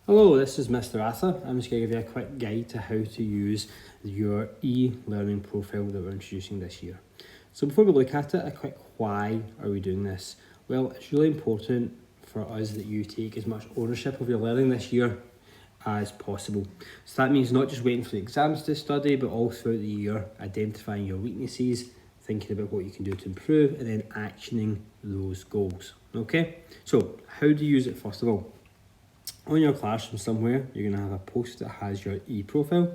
Hello, this is Mr. Arthur. I'm just going to give you a quick guide to how to use your e-learning profile that we're introducing this year. So before we look at it, a quick why are we doing this? Well, it's really important for us that you take as much ownership of your learning this year as possible. So that means not just waiting for the exams to study, but all throughout the year, identifying your weaknesses, thinking about what you can do to improve, and then actioning those goals. Okay, so how do you use it first of all? On your classroom somewhere, you're going to have a post that has your e-profile,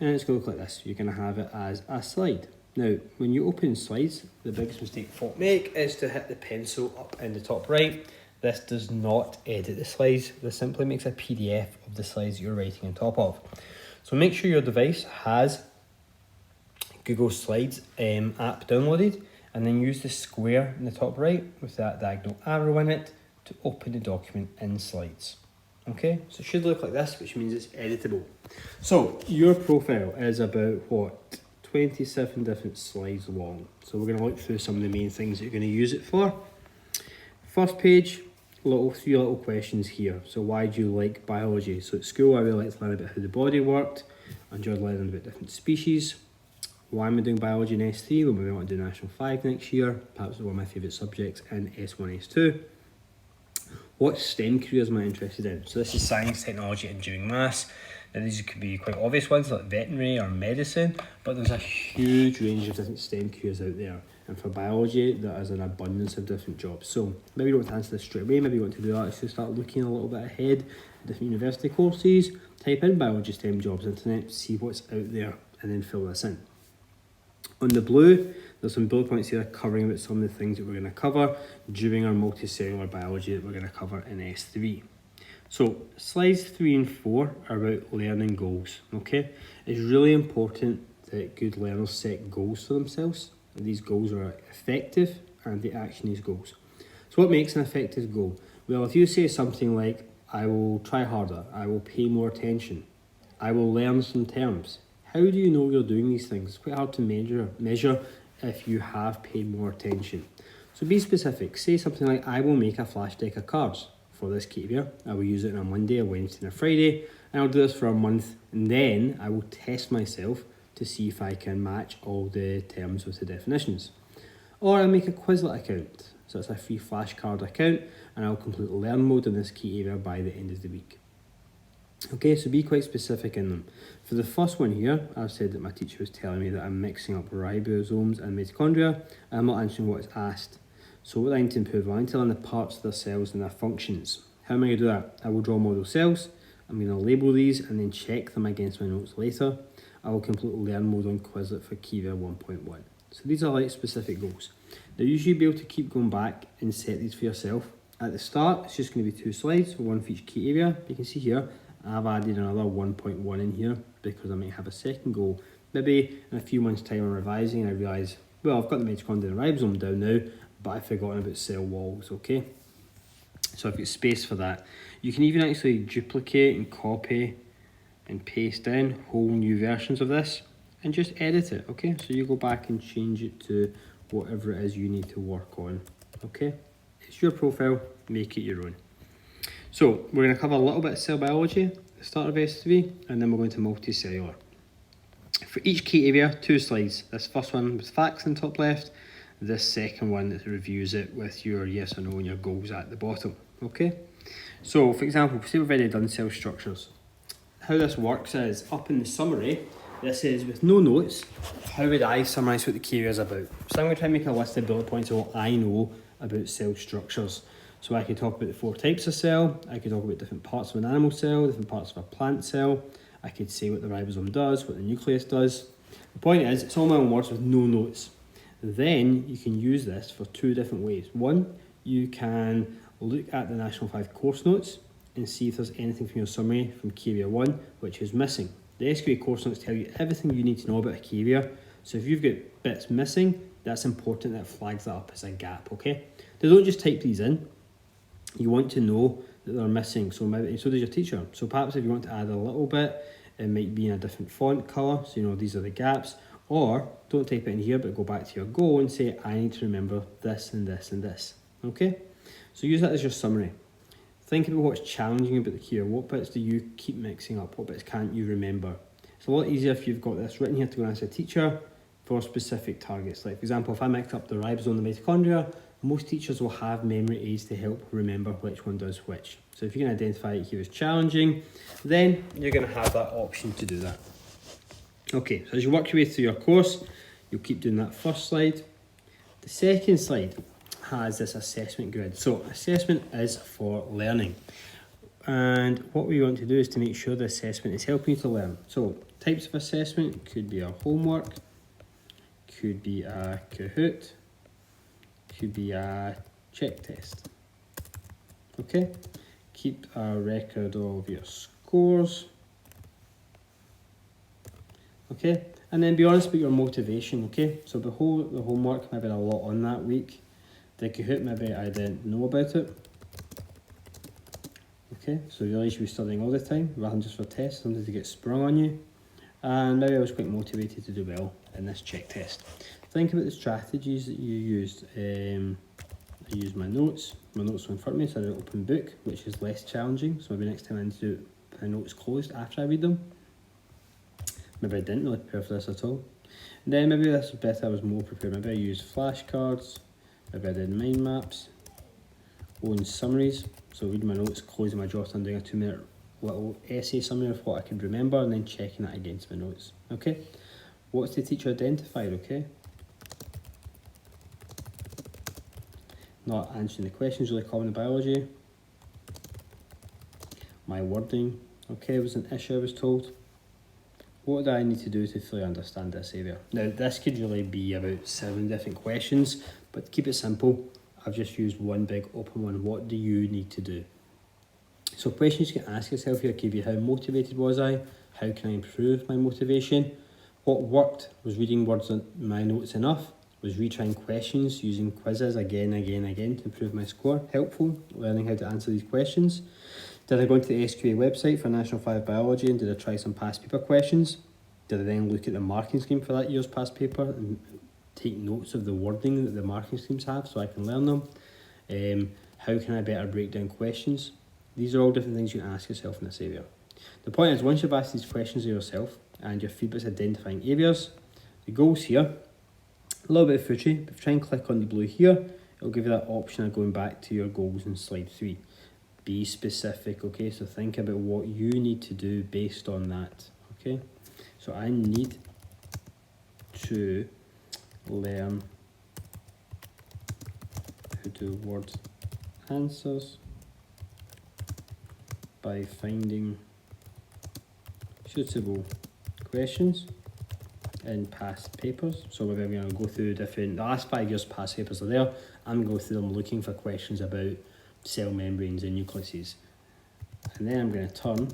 and it's going to look like this. You're going to have it as a slide. Now, when you open slides, the biggest mistake folk make is to hit the pencil up in the top right. This does not edit the slides. This simply makes a PDF of the slides you're writing on top of. So make sure your device has Google Slides app downloaded, and then use the square in the top right with that diagonal arrow in it to open the document in Slides. Okay, so it should look like this, which means it's editable. So your profile is about 27 different slides long. So we're going to look through some of the main things that you're going to use it for. First page, three little questions here. So why do you like biology? So at school, I really liked to learn about how the body worked. I enjoyed learning about different species. Why am I doing biology in S3? Well, maybe I want to do National 5 next year. Perhaps it's one of my favourite subjects in S1, S2. What STEM careers am I interested in? So this is science, technology, engineering, maths. Now these could be quite obvious ones like veterinary or medicine, but there's a huge range of different STEM careers out there. And for biology, there is an abundance of different jobs. So maybe you don't want to answer this straight away, maybe you want to do that. So start looking a little bit ahead at different university courses, type in biology STEM jobs, internet, see what's out there, and then fill this in. On the blue, there's some bullet points here covering about some of the things that we're going to cover during our multicellular biology that we're going to cover in S3. So slides 3 and 4 are about learning goals, okay? It's really important that good learners set goals for themselves. And these goals are effective and they action these goals. So what makes an effective goal? Well, if you say something like, I will try harder, I will pay more attention, I will learn some terms. How do you know you're doing these things? It's quite hard to measure if you have paid more attention. So be specific. Say something like, I will make a flash deck of cards for this career. I will use it on a Monday, a Wednesday and a Friday. And I'll do this for a month. And then I will test myself to see if I can match all the terms with the definitions. Or I'll make a Quizlet account. So it's a free flashcard account. And I'll complete learn mode in this key area by the end of the week. Okay, so be quite specific in them. For the first one here, I've said that my teacher was telling me that I'm mixing up ribosomes and mitochondria. I'm not answering what is asked. So what I need to improve, I need to learn the parts of the cells and their functions. How am I going to do that? I will draw model cells. I'm going to label these and then check them against my notes later. I will complete learn mode on Quizlet for key area 1.1. So these are like specific goals. Now you should be able to keep going back and set these for yourself. At the start, it's just going to be 2 slides, one for each key area. You can see here, I've added another 1.1 in here because I might have a second goal. Maybe in a few months' time I'm revising and I realise, well, I've got the mitochondria and ribosome down now, but I've forgotten about cell walls, okay? So I've got space for that. You can even actually duplicate and copy and paste in whole new versions of this and just edit it, okay? So you go back and change it to whatever it is you need to work on, okay? It's your profile, make it your own. So we're going to cover a little bit of cell biology at the start of S3, and then we're going to multicellular. For each key area, 2 slides. This first one with facts in the top left, this second one that reviews it with your yes or no and your goals at the bottom. Okay? So for example, say we've already done cell structures. How this works is, up in the summary, this is with no notes, how would I summarise what the key area is about? So I'm going to try and make a list of bullet points of what I know about cell structures. So I could talk about the 4 types of cell, I could talk about different parts of an animal cell, different parts of a plant cell, I could say what the ribosome does, what the nucleus does. The point is, it's all my own words with no notes. Then you can use this for 2 different ways. One, you can look at the National 5 course notes and see if there's anything from your summary from key area 1 which is missing. The SQA course notes tell you everything you need to know about a key area. So if you've got bits missing, that's important that flags that up as a gap, okay? They don't just type these in. You want to know that they're missing, so does your teacher. So perhaps if you want to add a little bit, it might be in a different font colour, so you know these are the gaps. Or don't type it in here, but go back to your goal and say, I need to remember this and this and this. Okay? So use that as your summary. Think about what's challenging about the key, or what bits do you keep mixing up, what bits can't you remember. It's a lot easier if you've got this written here to go and ask a teacher for specific targets. Like for example, if I mix up the ribosome and the mitochondria, most teachers will have memory aids to help remember which one does which. So if you can identify it here as challenging, then you're going to have that option to do that. Okay, so as you work your way through your course, you'll keep doing that first slide. The second slide has this assessment grid. So assessment is for learning. And what we want to do is to make sure the assessment is helping you to learn. So types of assessment could be a homework, could be a Kahoot, could be a check test. Okay, keep a record of your scores. Okay, and then be honest about your motivation. Okay, so the homework, maybe a lot on that week. The Kahoot, maybe I didn't know about it. Okay, so you realise you were studying all the time rather than just for tests, something to get sprung on you. And maybe I was quite motivated to do well in this check test. Think about the strategies that you used. I used my notes were in front of me, so I had an open book, which is less challenging. So maybe next time I need to do my notes closed after I read them. Maybe I didn't really prepare for this at all. And then maybe this was better, I was more prepared. Maybe I used flashcards, maybe I did mind maps, own summaries. So reading my notes, closing my jot and doing a 2-minute little essay summary of what I could remember and then checking that against my notes. Okay, what's the teacher identified? Okay, not answering the questions really common in biology. My wording, okay, was an issue I was told. What do I need to do to fully understand this area? Now this could really be about 7 different questions, but to keep it simple, I've just used one big open one. What do you need to do? So questions you can ask yourself here could be, how motivated was I? How can I improve my motivation? What worked? Was reading words on my notes enough? Was retrying questions, using quizzes again to improve my score helpful? Learning how to answer these questions. Did I go into the SQA website for National 5 Biology and did I try some past paper questions? Did I then look at the marking scheme for that year's past paper and take notes of the wording that the marking schemes have so I can learn them? How can I better break down questions? These are all different things you can ask yourself in this area. The point is, once you've asked these questions of yourself and your feedback's identifying areas, the goals here, a little bit of footy, but if you try and click on the blue here, it'll give you that option of going back to your goals in slide 3. Be specific, okay? So think about what you need to do based on that, okay? So I need to learn how to word answers by finding suitable questions in past papers. So maybe I'm going to go through the last 5 years past papers are there. I'm going to go through them looking for questions about cell membranes and nucleuses. And then I'm going to turn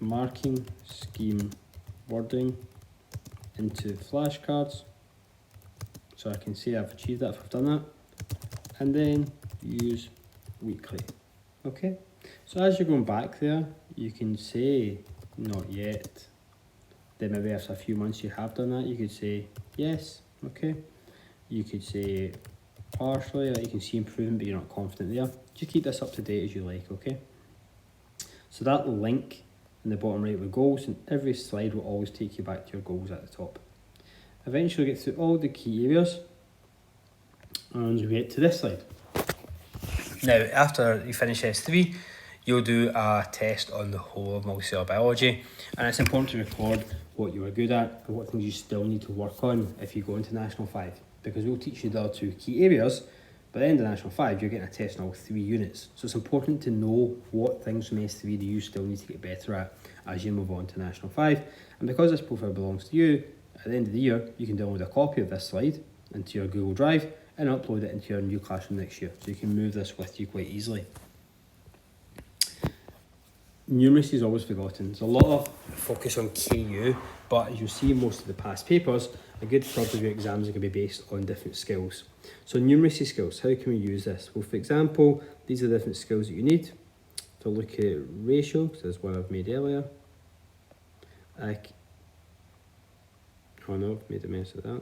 marking scheme wording into flashcards. So I can see I've achieved that if I've done that. And then use weekly. Okay. So as you're going back there, you can say not yet. Then maybe after a few months you have done that, you could say yes, okay. You could say partially, like you can see improvement but you're not confident there. Just keep this up to date as you like, okay. So that link in the bottom right with goals, and every slide will always take you back to your goals at the top. Eventually get through all the key areas and you get to this slide. Now after you finish S3, you'll do a test on the whole of multicellular biology, and it's important to record what you are good at and what things you still need to work on if you go into National 5, because we'll teach you the other 2 key areas. By the end of National 5, you're getting a test on all 3 units. So it's important to know what things from S3 do you still need to get better at as you move on to National 5. And because this profile belongs to you, at the end of the year, you can download a copy of this slide into your Google Drive and upload it into your new classroom next year. So you can move this with you quite easily. Numeracy is always forgotten. There's a lot of focus on KU, but as you see most of the past papers, a good third of your exams are going to be based on different skills. So numeracy skills, how can we use this? Well, for example, these are the different skills that you need to look at ratio, because that's what I've made earlier. Oh no, I've made a mess of that.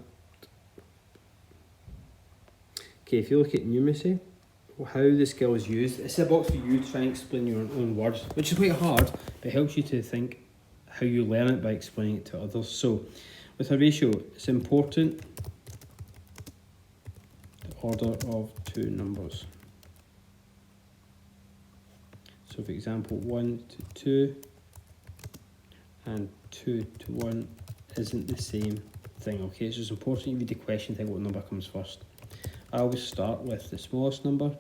Okay, if you look at numeracy, how the skill is used. It's a box for you to try and explain your own words, which is quite hard, but it helps you to think how you learn it by explaining it to others. So with a ratio, it's important the order of two numbers. So for example, 1 to 2 and 2 to 1 isn't the same thing, okay? It's just important you read the question, think what number comes first. I always start with the smallest number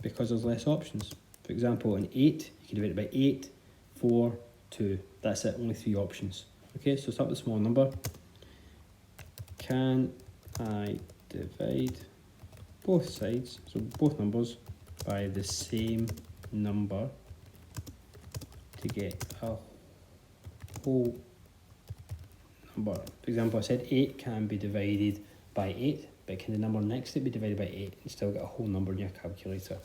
because there's less options. For example, an 8, you can divide it by 8, 4, 2. That's it, only 3 options. Okay, so start with a small number. Can I divide both sides, so both numbers, by the same number to get a whole number? For example, I said 8 can be divided by 8, but can the number next to it be divided by 8 and still get a whole number in your calculator?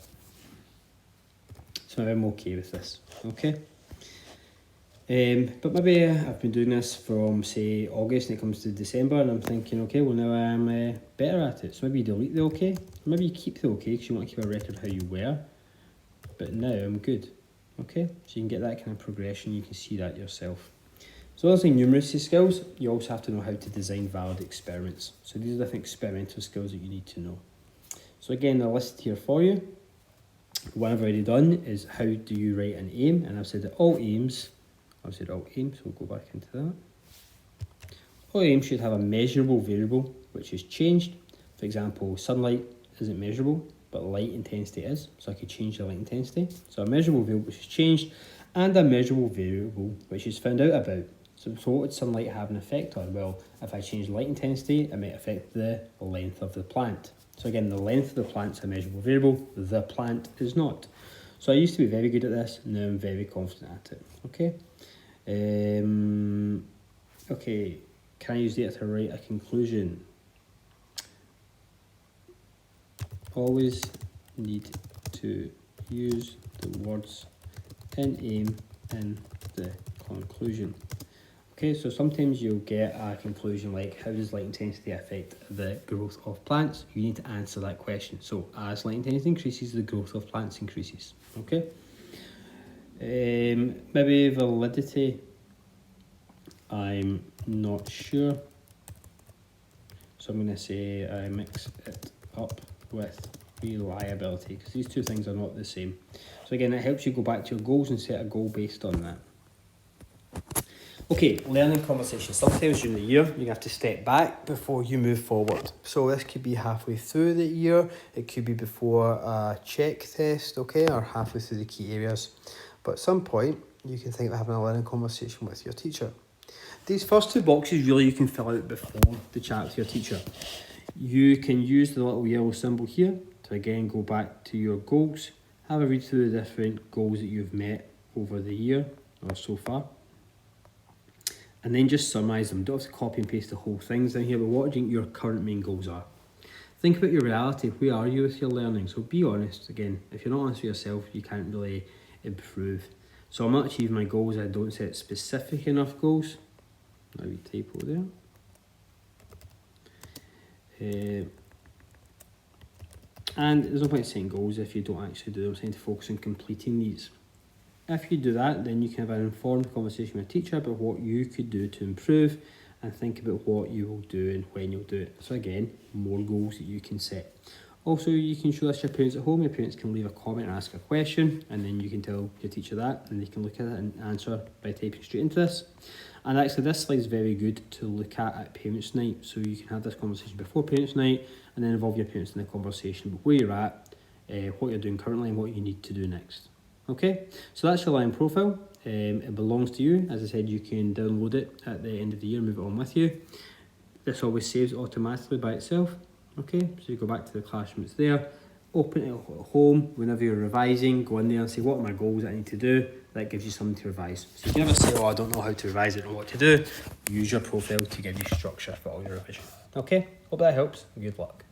So I'm okay with this, okay? But maybe I've been doing this from, say, August and it comes to December and I'm thinking, okay, well now I'm better at it. So maybe you delete the okay, or maybe you keep the okay because you want to keep a record of how you were. But now I'm good, okay? So you can get that kind of progression, you can see that yourself. So other thing, numeracy skills, you also have to know how to design valid experiments. So these are different experimental skills that you need to know. So again, a list here for you. What I've already done is how do you write an aim, and I've said that all aims, so we'll go back into that. All aims should have a measurable variable which is changed. For example, sunlight isn't measurable, but light intensity is, so I could change the light intensity. So a measurable variable which is changed, and a measurable variable which is found out about. So what would sunlight have an effect on? Well, if I change light intensity, it might affect the length of the plant. So again, the length of the plant is a measurable variable, the plant is not. So I used to be very good at this, now I'm very confident at it, okay? Okay, can I use data to write a conclusion? Always need to use the words in aim in the conclusion. Okay, so sometimes you'll get a conclusion like, how does light intensity affect the growth of plants? You need to answer that question. So as light intensity increases, the growth of plants increases, okay? Maybe validity, I'm not sure. So I'm going to say I mix it up with reliability because these two things are not the same. So again, it helps you go back to your goals and set a goal based on that. Okay, learning conversation. Sometimes during the year, you have to step back before you move forward. So this could be halfway through the year, it could be before a check test, okay, or halfway through the key areas. But at some point, you can think of having a learning conversation with your teacher. These first two boxes, really, you can fill out before the chat with your teacher. You can use the little yellow symbol here to again go back to your goals, have a read through the different goals that you've met over the year or so far. And then just summarise them. Don't have to copy and paste the whole things down here, but what do you think your current main goals are? Think about your reality. Where are you with your learning? So be honest. Again, if you're not honest with yourself, you can't really improve. So I'm not achieving my goals. I don't set specific enough goals. Now we typo there. And there's no point setting goals if you don't actually do them. I'm saying to focus on completing these. If you do that, then you can have an informed conversation with a teacher about what you could do to improve and think about what you will do and when you'll do it. So again, more goals that you can set. Also, you can show this to your parents at home. Your parents can leave a comment or ask a question, and then you can tell your teacher that, and they can look at it and answer by typing straight into this. And actually, this slide is very good to look at parents' night. So you can have this conversation before parents' night, and then involve your parents in the conversation about where you're at, what you're doing currently, and what you need to do next. Okay, so that's your learning profile. It belongs to you. As I said, you can download it at the end of the year, move it on with you. This always saves automatically by itself. Okay, so you go back to the classroom, it's there. Open it at home whenever you're revising. Go in there and say, what are my goals I need to do? That gives you something to revise. So you never say, oh, I don't know how to revise, I don't know what to do. Use your profile to give you structure for all your revision. Okay, hope that helps. Good luck.